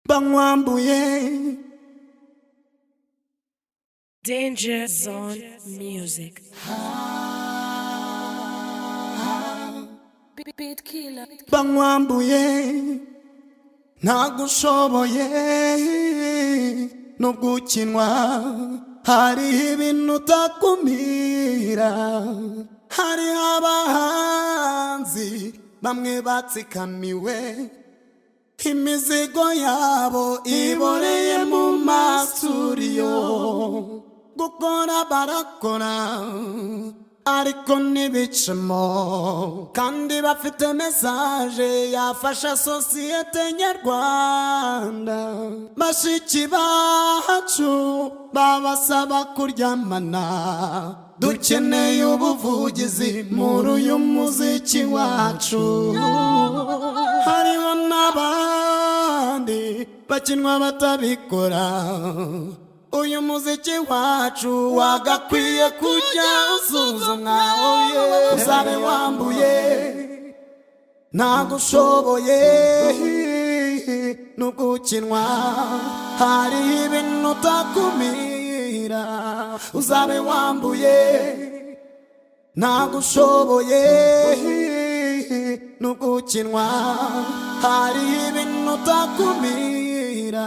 Bangwambuye Danger Zone Music. Beat killer. Bangwambuye Nagushoboye Nubwo ukinwa Hari ibintu utakumira Hari abahanzi Bamwe batsikamiwe Imizigo yabo iboreye mu masuriyo Gukora barakora ariko ntibicemo kandi bafite message yafasha societe nyarwanda bashiki bacu babasaba kuryamana dukeneye ubuvugizi muri uyu muziki wacu hariho n'abandi bakinwa batabikora uyu muziki wacu wagakwiye kujya usuzumwa uzabe wambuye Nagushoboye nubwo ukinwa hari ibintu utakumira uzabe wambuye Nagushoboye nubwo ukinwa hari ibintu utakumira